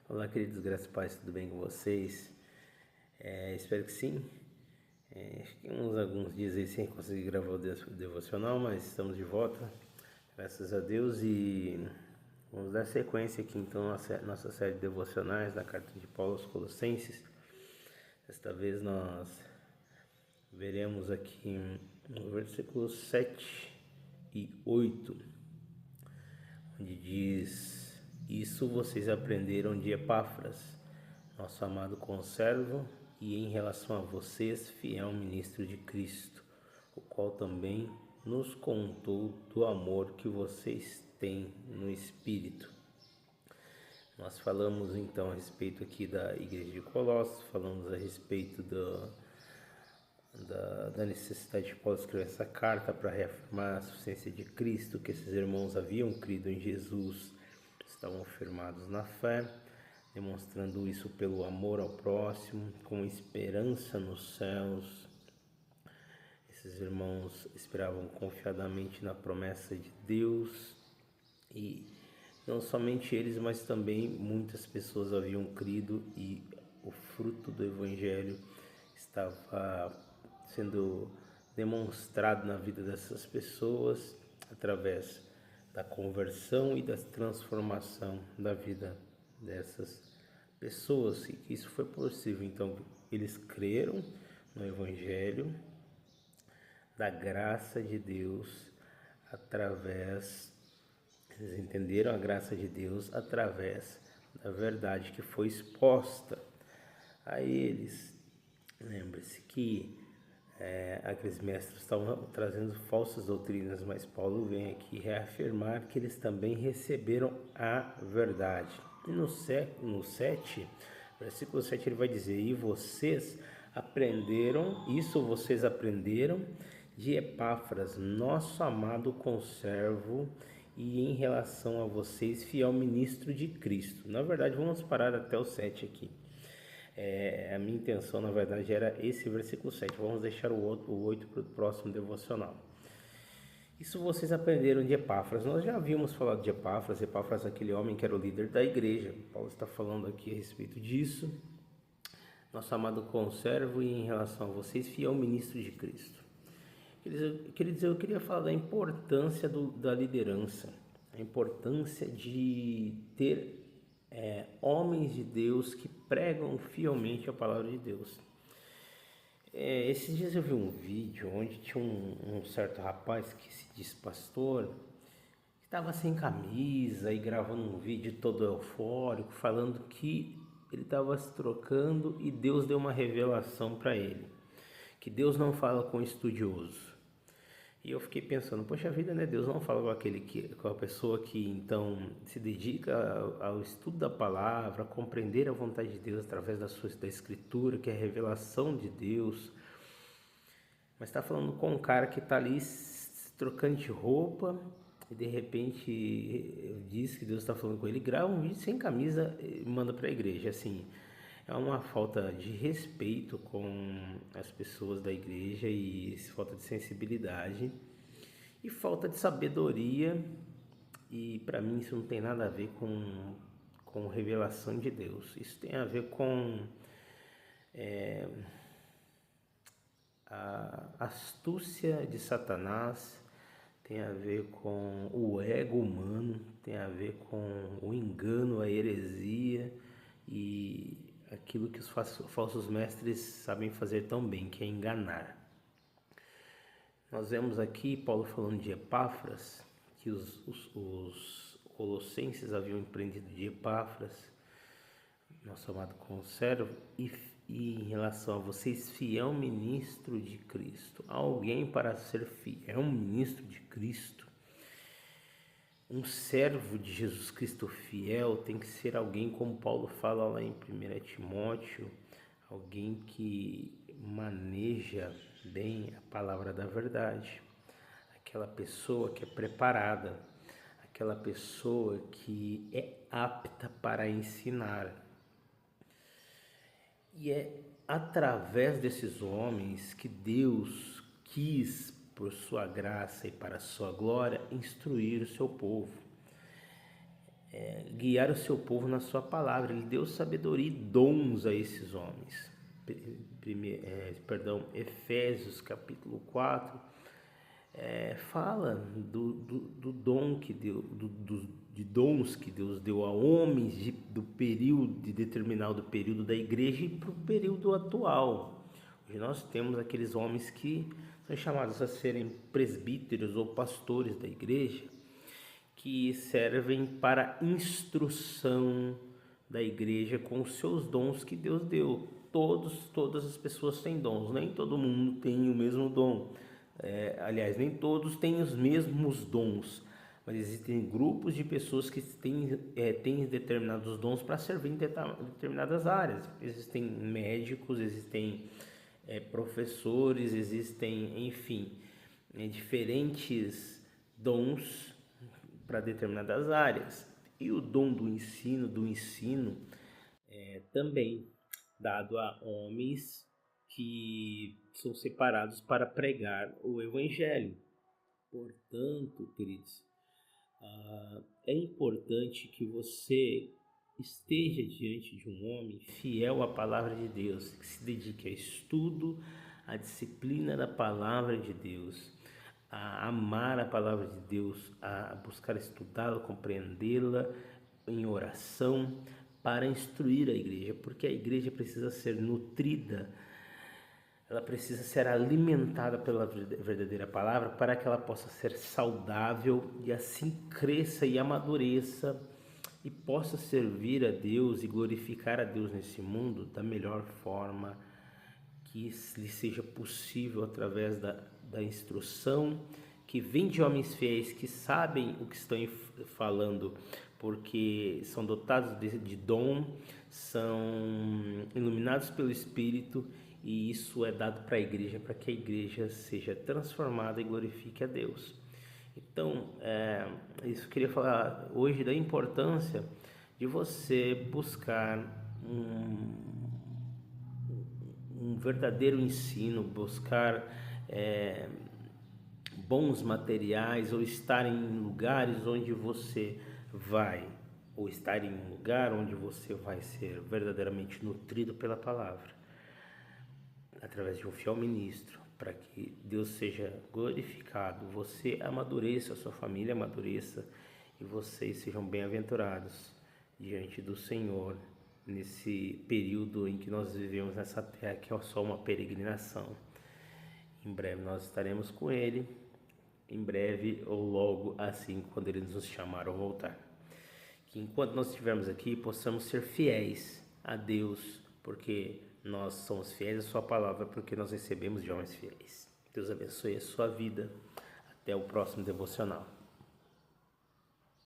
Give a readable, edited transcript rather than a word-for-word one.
Olá, queridos, graças e paz, tudo bem com vocês? Espero que sim. Ficamos alguns dias aí sem conseguir gravar o devocional, mas estamos de volta, graças a Deus, e vamos dar sequência aqui então à nossa série de devocionais da carta de Paulo aos Colossenses. Desta vez nós veremos aqui no versículos 7 e 8, onde diz: Isso vocês aprenderam de Epáfras, nosso amado conservo, e em relação a vocês, fiel ministro de Cristo, o qual também nos contou do amor que vocês têm no Espírito. Nós falamos então a respeito aqui da igreja de Colossos, falamos a respeito da necessidade de Paulo escrever essa carta para reafirmar a suficiência de Cristo, que esses irmãos haviam crido em Jesus, estavam firmados na fé, demonstrando isso pelo amor ao próximo, com esperança nos céus. Esses irmãos esperavam confiadamente na promessa de Deus, e não somente eles, mas também muitas pessoas haviam crido, e o fruto do Evangelho estava sendo demonstrado na vida dessas pessoas através da conversão e da transformação da vida dessas pessoas, e que isso foi possível. Então eles creram no Evangelho da graça de Deus eles entenderam a graça de Deus através da verdade que foi exposta a eles. Lembre-se que aqueles mestres estavam trazendo falsas doutrinas, mas Paulo vem aqui reafirmar que eles também receberam a verdade. E no 7, versículo 7, ele vai dizer: E vocês aprenderam de Epáfras, nosso amado conservo, e em relação a vocês, fiel ministro de Cristo. Na verdade, vamos parar até o 7 aqui. A minha intenção, na verdade, era esse versículo 7. Vamos deixar o 8 para o próximo devocional. Isso vocês aprenderam de Epáfras. Nós já havíamos falado de Epáfras. Epáfras, aquele homem que era o líder da igreja. Paulo está falando aqui a respeito disso. Nosso amado conservo, e em relação a vocês, fiel ministro de Cristo. Eu queria falar da importância da liderança, a importância de ter homens de Deus que pregam fielmente a palavra de Deus. Esses dias eu vi um vídeo onde tinha um certo rapaz que se diz pastor, que estava sem camisa e gravando um vídeo todo eufórico, falando que ele estava se trocando e Deus deu uma revelação para ele, que Deus não fala com estudioso. E eu fiquei pensando, poxa vida, né? Deus não fala com a pessoa que então se dedica ao estudo da palavra, a compreender a vontade de Deus através da escritura, que é a revelação de Deus. Mas está falando com um cara que está ali se trocando de roupa, e de repente diz que Deus está falando com ele, grava um vídeo sem camisa e manda para a igreja. Assim, é uma falta de respeito com as pessoas da igreja, e falta de sensibilidade e falta de sabedoria, e para mim isso não tem nada a ver com revelação de Deus. Isso tem a ver com a astúcia de Satanás, tem a ver com o ego humano, tem a ver com o engano, a heresia e aquilo que os falsos mestres sabem fazer tão bem, que é enganar. Nós vemos aqui Paulo falando de Epáfras, que os colossenses haviam aprendido de Epáfras, nosso amado conservo, e em relação a vocês, fiel ministro de Cristo. Alguém para ser fiel ministro de Cristo, um servo de Jesus Cristo fiel, tem que ser alguém, como Paulo fala lá em 1 Timóteo, alguém que maneja bem a palavra da verdade, aquela pessoa que é preparada, aquela pessoa que é apta para ensinar. E é através desses homens que Deus quis, por sua graça e para a sua glória, instruir o seu povo. guiar o seu povo na sua palavra. Ele deu sabedoria e dons a esses homens. Efésios capítulo 4 fala do dom que Deus, de dons que Deus deu a homens de determinado período da igreja e para o período atual. Hoje nós temos aqueles homens que são chamados a serem presbíteros ou pastores da igreja, que servem para instrução da igreja com os seus dons que Deus deu. Todas as pessoas têm dons, nem todo mundo tem o mesmo dom. Aliás, nem todos têm os mesmos dons, mas existem grupos de pessoas que têm determinados dons para servir em determinadas áreas. Existem médicos, existem professores, existem, enfim, diferentes dons para determinadas áreas. E o dom do ensino também dado a homens que são separados para pregar o evangelho. Portanto, queridos, é importante que você esteja diante de um homem fiel à palavra de Deus, que se dedique ao estudo, à disciplina da palavra de Deus, a amar a palavra de Deus, a buscar estudá-la, compreendê-la em oração, para instruir a igreja, porque a igreja precisa ser nutrida, ela precisa ser alimentada pela verdadeira palavra para que ela possa ser saudável e assim cresça e amadureça e possa servir a Deus e glorificar a Deus nesse mundo da melhor forma que lhe seja possível, através da instrução que vem de homens fiéis que sabem o que estão falando, porque são dotados de dom, são iluminados pelo Espírito, e isso é dado para a igreja, para que a igreja seja transformada e glorifique a Deus. Então, isso eu queria falar hoje da importância de você buscar um verdadeiro ensino, buscar bons materiais, ou estar em lugares onde você vai, ou estar em um lugar onde você vai ser verdadeiramente nutrido pela palavra, através de um fiel ministro, para que Deus seja glorificado, você amadureça, a sua família amadureça e vocês sejam bem-aventurados diante do Senhor nesse período em que nós vivemos nessa terra, que é só uma peregrinação. Em breve nós estaremos com Ele, em breve ou logo assim, quando Ele nos chamar ou voltar. Que enquanto nós estivermos aqui, possamos ser fiéis a Deus, porque nós somos fiéis à sua palavra, porque nós recebemos de homens fiéis. Deus abençoe a sua vida. Até o próximo devocional.